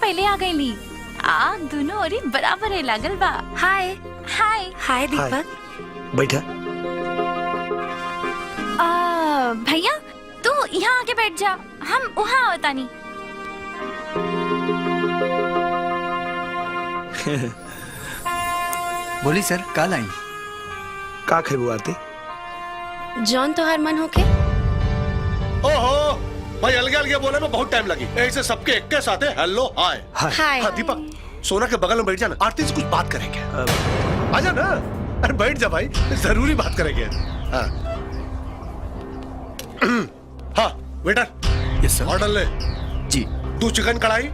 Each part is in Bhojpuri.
पहले आ गईली। आ दोनों और बराबर है लागल बा। हाय हाय हाय दीपक। बैठा। भैया तू यहाँ आके बैठ जा, हम वहाँ होता नहीं। बोली सर काल आई का खेबू आते जॉन तो हर मन होके। ओहो भाई अलगे अलगे बोले में बहुत टाइम लगी। ऐसे सबके एक के साथ है हेलो हाय। हाय। हाँ दीपक सोना के बगल में बैठ जाना, आरती से कुछ बात करेंगे। आजा ना, अरे बैठ जा भाई, जरूरी बात करेंगे। हाँ हाँ वेटर यस सर। ऑर्डर ले जी। 2 चिकन कढ़ाई,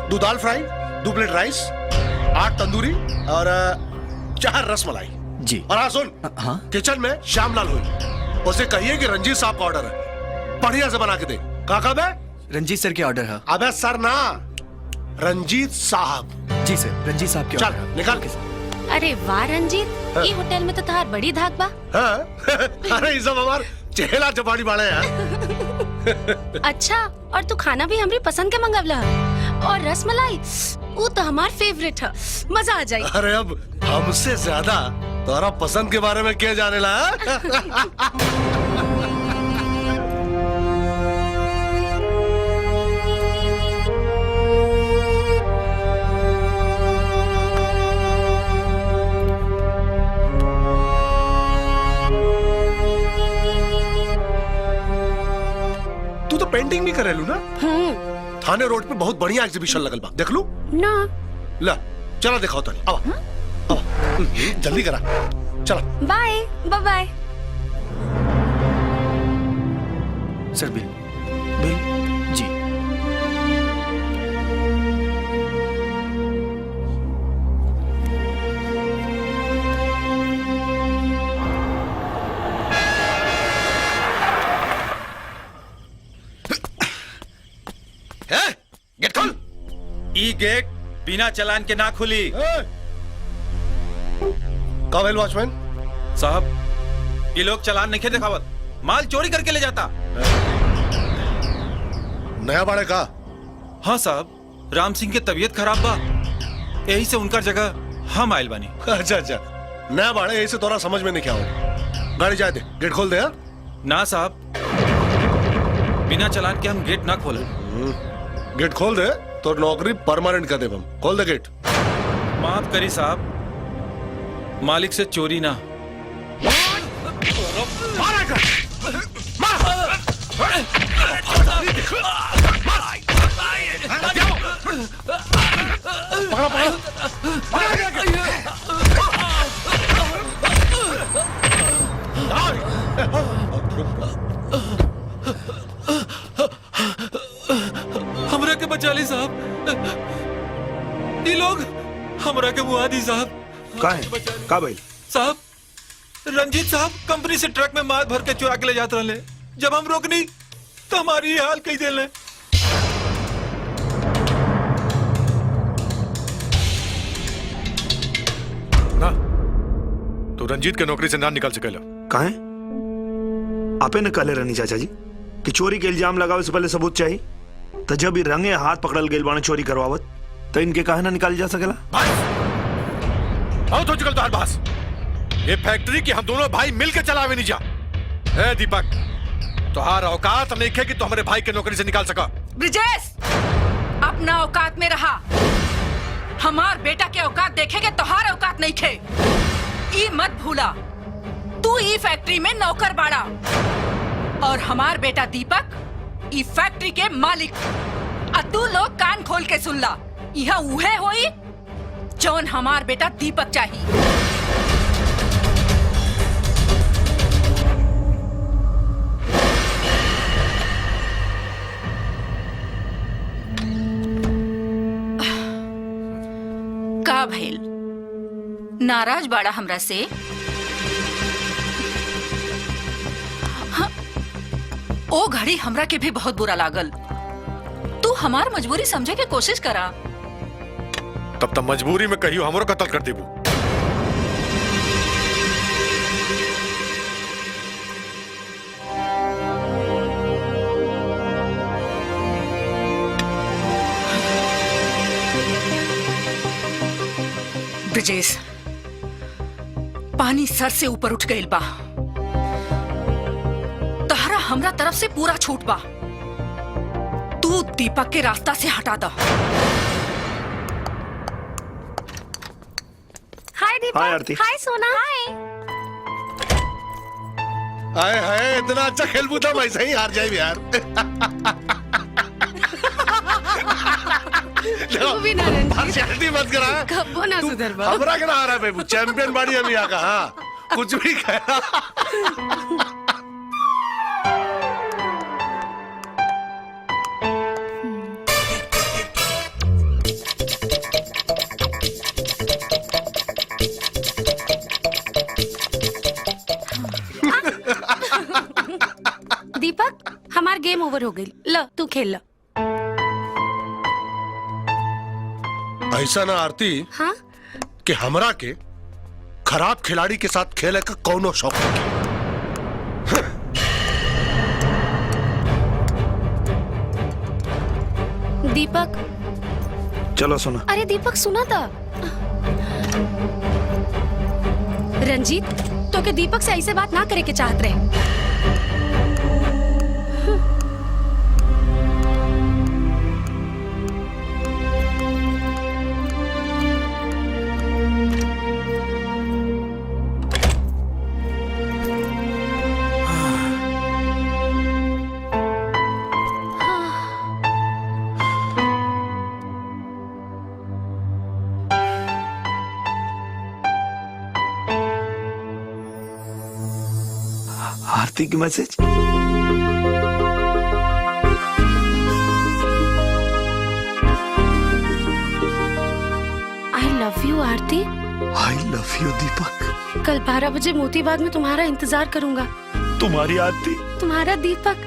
2 दाल फ्राई, 2 प्लेट राइस, 8 तंदूरी और 4 रसमलाई। जी। और हाँ सुन, हाँ किचन में श्यामलाल हुई, उसे कहिए कि रंजीत साहब का ऑर्डर है, बढ़िया से बना के दे। कहा बे? रंजीत सर के ऑर्डर है। अबे सर ना, रंजीत साहब। जी सर रंजीत साहब के चल ऑर्डर है। निकाल। अरे वाह रंजीत, हाँ। ये होटल में तो तार बड़ी धाक बा। हाँ? अरे ये सब हमार चेहला चपाड़ी बाड़े हैं। अच्छा, और तू खाना भी हमारी पसंद के मंगवला है। और रसमलाई वो तो हमार फेवरेट है, मजा आ जाए। अरे अब हमसे ज्यादा तुम्हारा पसंद के बारे में क्या जाने ला? तू तो पेंटिंग भी करेलू ना? थाने रोड पे बहुत बढ़िया एग्जीबिशन लगल बा, देख लू ना। ला चला दिखाओ तनी। अब जल्दी करा, चला। Bye bye bye. Sir bill. Bill जी। गेट खोल। ई गेट बिना चालान के ना खुली। कावेल वॉचमैन साहब ये लोग चालान नहीं दिखावत, माल चोरी करके ले जाता। नया बाड़े का? हाँ साहब, राम सिंह की तबीयत खराब बा, यही से उनका जगह हम आयल बानी। अच्छा अच्छा, नया बाड़े यही से तोरा समझ में नहीं क्या हो। गाड़ी जाए दे, गेट खोल दे। ना साहब, बिना चालान के हम गेट ना खोले। गेट खोल दे तो नौकरी परमानेंट कर दे हम। खोल दे गेट। माफ करी साहब, मालिक से चोरी ना। हमरा के बचा ली साहब, ये लोग हमरा के मुआदी साहब। का है? का भाई? साहब रंजीत साहब कंपनी से ट्रक में माल भर के चुरा के ले जाते रहे, जब हम रोकनी तो हमारी ये हाल कही देले। ना तो रंजीत के नौकरी से ना निकाल सकेला। का है? आपे न कहले रहनी चाचा जी कि चोरी के इल्जाम लगावे से पहले सबूत चाहिए, तो जब ये रंगे हाथ पकड़ल गेल बाने चोरी करवावत, तो इनके काहे ना निकाल जा सकेला? आओ तो चल तो हर बास। ये फैक्ट्री की हम दोनों भाई मिलकर चलावे नहीं जा। ए दीपक, तुहार औकात नहीं है कि तू हमारे भाई के नौकरी से निकाल सका। ब्रिजेश, अपना औकात में रहा। हमार बेटा के औकात देखेगे, तुहार औकात नहीं खे। ई मत भूला, तू ई फैक्ट्री में नौकर बाड़ा और हमार बेटा दीपक ई फैक्ट्री के मालिक। आ तू लोग कान खोल के सुन ला, यह उहे होई जौन हमार बेटा दीपक चाहिए। का भइल? नाराज बाड़ा हमरा से? हाँ, ओ घड़ी हमरा के भी बहुत बुरा लागल। तू हमार मजबूरी समझे के कोशिश करा। तब तक मजबूरी में कहियो हमरो कत्ल कर देबू। ब्रिजेश, पानी सर से ऊपर उठ गइल बा। तहरा हमरा तरफ से पूरा छूट बा। तू दीपक के रास्ता से हटा दा। हाय दीपक। हाय आरती। हाय सोना। हाय। आए हाय, इतना अच्छा खेल बूता मैं सही हार जाए यार। तू भी ना रंजीत। पार्शियलिटी मत करा। कब्बो ना सुधर बा। हमरा के ना आ रहा है बेबू, चैंपियन बाड़ी अभी आका। हाँ कुछ भी कहा। दीपक हमार गेम ओवर हो गई। ल तू खेल ल। ऐसा ना आरती हाँ कि हमरा के खराब खिलाड़ी के साथ खेले का कौनो शौक नहीं। दीपक। चलो सुना। अरे दीपक सुना था। रंजीत तो के दीपक से ऐसे बात ना करे के चाहत रहे। आरती की message. I love you Aarti. I love you Deepak. कल 12 बजे मोतीबाग में तुम्हारा इंतजार करूंगा। तुम्हारी आरती। तुम्हारा दीपक।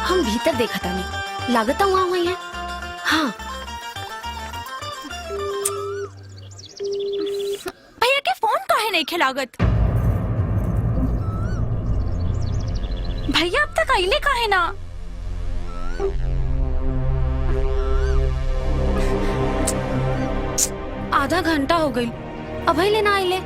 हम भीतर देखा था नहीं, लागता वहां हुई है। हाँ भैया के फोन काहे नहीं खिलागत? भैया अब तक आइले काहे ना? आधा घंटा हो गई, अभी लेना आइले।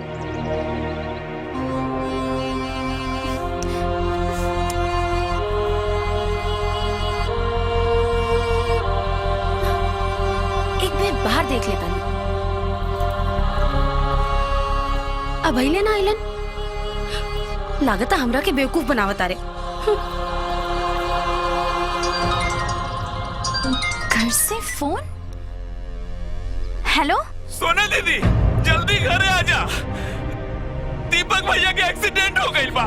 बाहर देख लेता नहीं। अब लेना आइलन, लागता हमरा के बेवकूफ बनावता रे। घर से फोन। हेलो सोना दीदी, जल्दी घरे आ जा। दीपक भैया के एक्सीडेंट हो गई बा।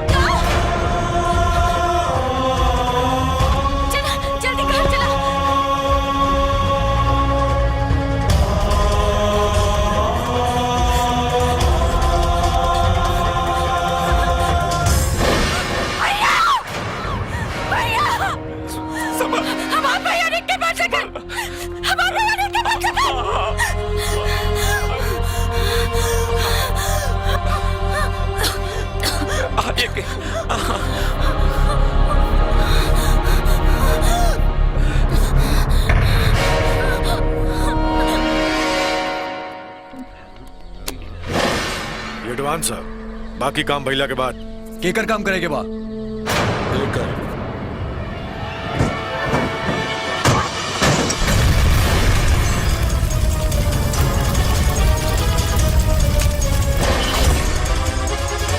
चला जल्दी घर चला। एडवांस है, बाकी काम भैला के बाद। केकर काम करे के बाद